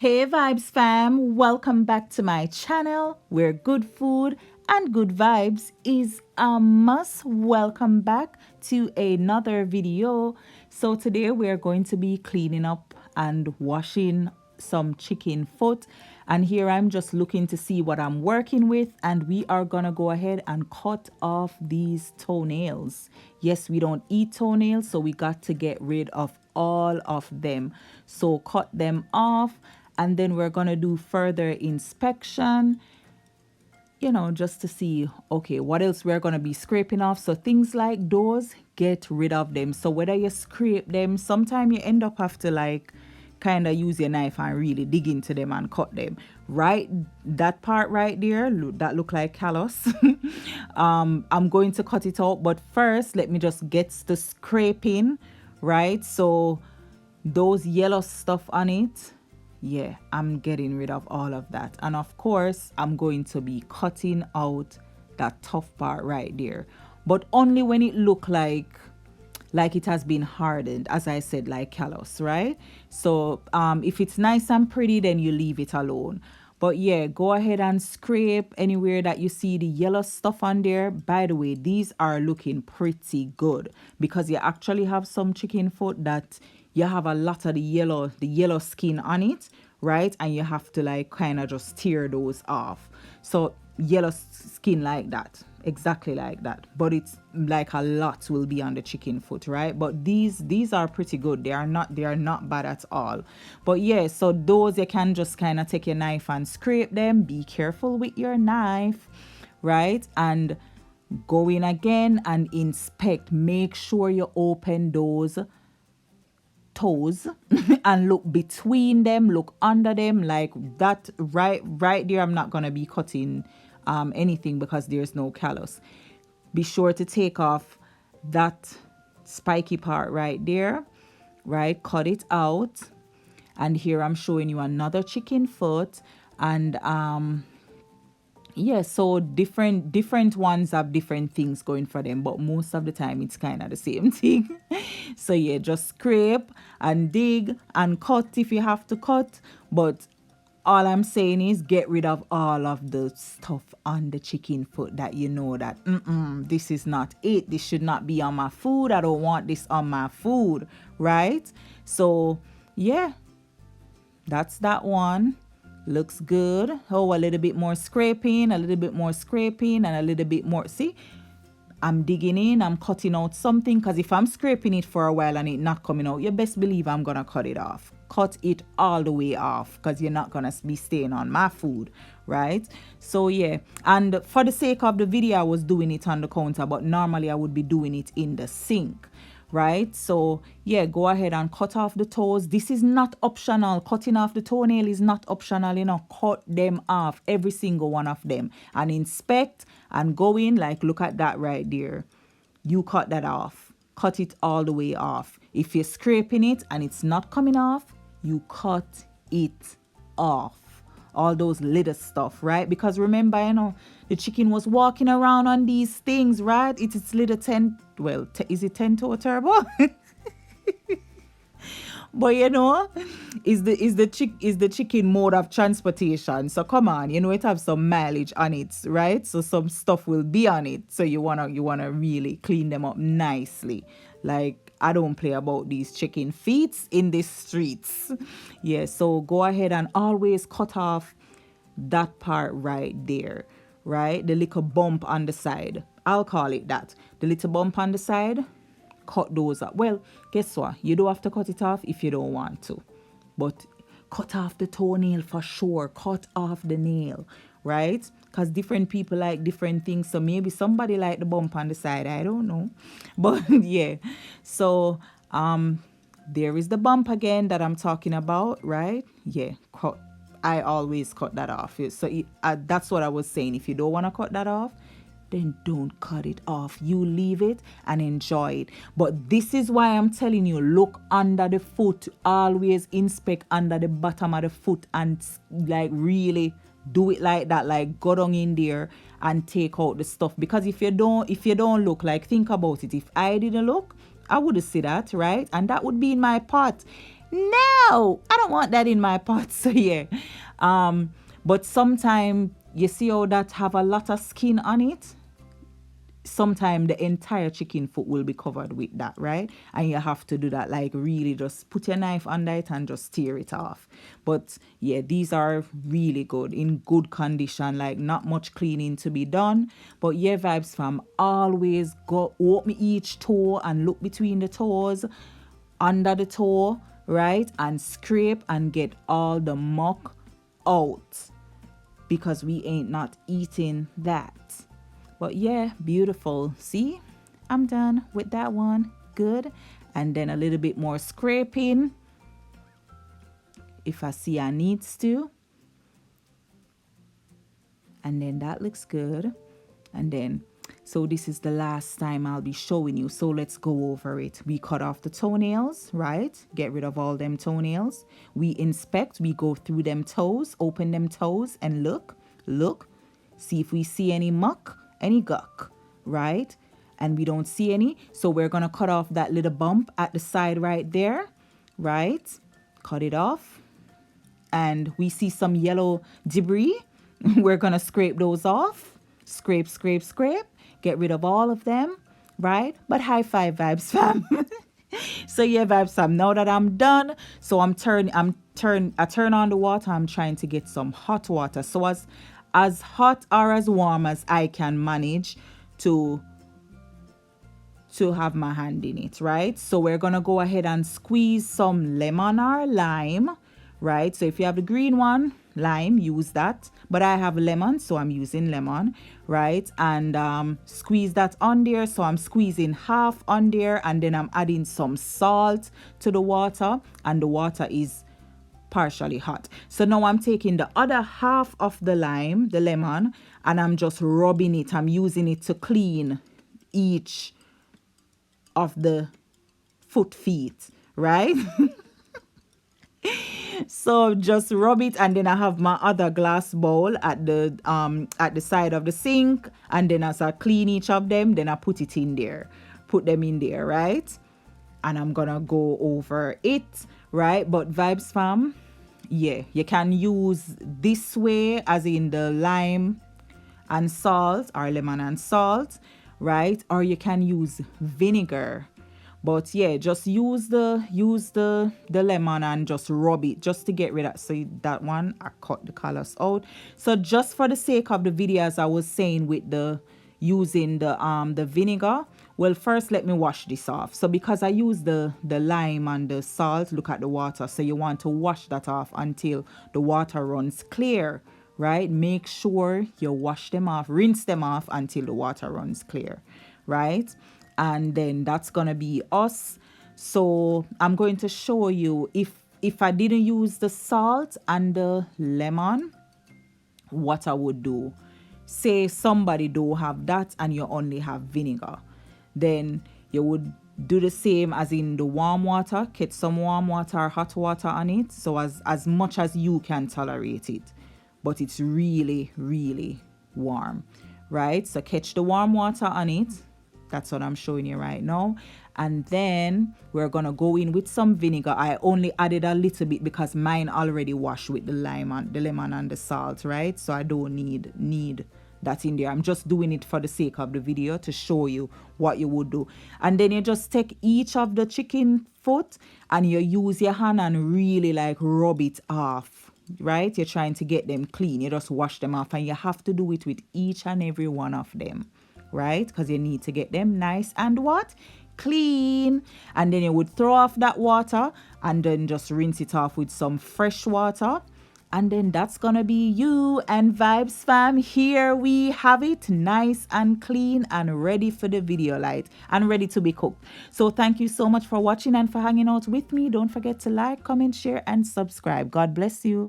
Hey Vibes fam, welcome back to my channel where good food and good vibes is a must. Welcome back to another video. So today we're going to be cleaning up and washing some chicken foot, and here I'm just looking to see what I'm working with, and we are gonna go ahead and cut off these toenails. Yes, we don't eat toenails, so we got to get rid of all of them. So cut them off, and then we're gonna do further inspection, just to see, okay, what else we're going to be scraping off. So things like those, get rid of them. So whether you scrape them, sometimes you end up have to like kind of use your knife and really dig into them and cut them, right? That part right there, that look like callus. I'm going to cut it out, but first let me just get the scraping, right? So those yellow stuff on it, yeah, I'm getting rid of all of that. And of course, I'm going to be cutting out that tough part right there, but only when it look like it has been hardened, as I said, like callus, right? So if it's nice and pretty, then you leave it alone. But yeah, go ahead and scrape anywhere that you see the yellow stuff on there. By the way, these are looking pretty good because you actually have some chicken foot that you have a lot of the yellow skin on it, right? And you have to like kind of just tear those off. So yellow skin like that, exactly like that, but it's like a lot will be on the chicken foot, right? But these are pretty good. They are not bad at all. But yeah, so those you can just kind of take your knife and scrape them. Be careful with your knife, right? And go in again and inspect. Make sure you open those toes and look between them, look under them, like that. Right there, I'm not gonna be cutting anything because there's no callus. Be sure to take off that spiky part right there, right? Cut it out. And here I'm showing you another chicken foot, and yeah, so different ones have different things going for them, but most of the time it's kind of the same thing. So yeah, just scrape and dig and cut if you have to cut, but all I'm saying is get rid of all of the stuff on the chicken foot that you know that this is not it, this should not be on my food, I don't want this on my food, right? So yeah, that's that one. Looks good. Oh, a little bit more scraping, and a little bit more. See, I'm digging in, I'm cutting out something, because if I'm scraping it for a while and it not coming out, you best believe I'm gonna cut it off. Cut it all the way off, because you're not gonna be staying on my food, right? So yeah, and for the sake of the video, I was doing it on the counter, but normally I would be doing it in the sink, right? So yeah, go ahead and cut off the toes. This is not optional. Cutting off the toenail is not optional. Cut them off, every single one of them, and inspect and go in. Like, look at that right there. You cut that off. Cut it all the way off. If you're scraping it and it's not coming off, you cut it off. All those little stuff, right? Because remember, the chicken was walking around on these things, right? It's little 10, well, is it 10 toe turbo? But is the chicken mode of transportation. So come on, it have some mileage on it, right? So some stuff will be on it. So you wanna really clean them up nicely. Like, I don't play about these chicken feet in the streets. Yeah, so go ahead and always cut off that part right there, right? The little bump on the side. I'll call it that. The little bump on the side, cut those up. Well, guess what? You don't have to cut it off if you don't want to. But cut off the toenail for sure. Cut off the nail, right? Because different people like different things. So maybe somebody like the bump on the side. I don't know. But yeah. So there is the bump again that I'm talking about, right? Yeah. I always cut that off. So that's what I was saying. If you don't want to cut that off, then don't cut it off. You leave it and enjoy it. But this is why I'm telling you, look under the foot. Always inspect under the bottom of the foot and like really do it like that. Like, go down in there and take out the stuff. Because if you don't look, like, think about it. If I didn't look, I would see that, right? And that would be in my pot. No, I don't want that in my pot. So yeah. But sometimes you see how that have a lot of skin on it. Sometimes the entire chicken foot will be covered with that, right? And you have to do that, like really just put your knife under it and just tear it off. But yeah, these are really good, in good condition, like not much cleaning to be done. But yeah, Vybz fam, always go open each toe and look between the toes, under the toe, right? And scrape and get all the muck out, because we ain't not eating that. But yeah, beautiful. See, I'm done with that one. Good. And then a little bit more scraping if I see I needs to. And then that looks good. And then, so this is the last time I'll be showing you. So let's go over it. We cut off the toenails, right? Get rid of all them toenails. We inspect, we go through them toes, open them toes and look, see if we see any muck, any guck, right? And we don't see any. So we're going to cut off that little bump at the side right there, right? Cut it off. And we see some yellow debris. We're going to scrape those off. Scrape, scrape, scrape. Get rid of all of them, right? But high five, Vybz fam. So yeah, Vybz fam, now that I'm done, so I turn on the water. I'm trying to get some hot water. So as hot or as warm as I can manage to have my hand in it, right? So we're gonna go ahead and squeeze some lemon or lime, right? So if you have the green one, lime, use that. But I have lemon, so I'm using lemon, right? And squeeze that on there. So I'm squeezing half on there, and then I'm adding some salt to the water, and the water is partially hot. So now I'm taking the other half of the lime, the lemon, and I'm just rubbing it. I'm using it to clean each of the feet, right? So just rub it, and then I have my other glass bowl at the side of the sink, and then as I clean each of them, then I put them in there, right? And I'm gonna go over it, right? But Vybz fam, yeah, you can use this way, as in the lime and salt, or lemon and salt, right? Or you can use vinegar. But yeah, just use the lemon and just rub it, just to get rid of. So that one, I cut the colors out. So just for the sake of the video, as I was saying with the using the vinegar, well, first let me wash this off. So because I use the lime and the salt, look at the water. So you want to wash that off until the water runs clear, right? Make sure you wash them off, rinse them off until the water runs clear, right? And then that's gonna be us. So I'm going to show you if I didn't use the salt and the lemon, what I would do. Say somebody don't have that and you only have vinegar, then you would do the same as in the warm water. Get some warm water or hot water on it, so as much as you can tolerate it, but it's really, really warm, right? So catch the warm water on it. That's what I'm showing you right now. And then we're gonna go in with some vinegar. I only added a little bit because mine already washed with the lemon and the salt, right? So I don't need that in there. I'm just doing it for the sake of the video to show you what you would do. And then you just take each of the chicken foot and you use your hand and really like rub it off, right? You're trying to get them clean. You just wash them off, and you have to do it with each and every one of them, right? Because you need to get them nice and what? Clean. And then you would throw off that water and then just rinse it off with some fresh water. And then that's gonna be you and Vybz fam. Here we have it, nice and clean and ready for the video light and ready to be cooked. So thank you so much for watching and for hanging out with me. Don't forget to like, comment, share and subscribe. God bless you.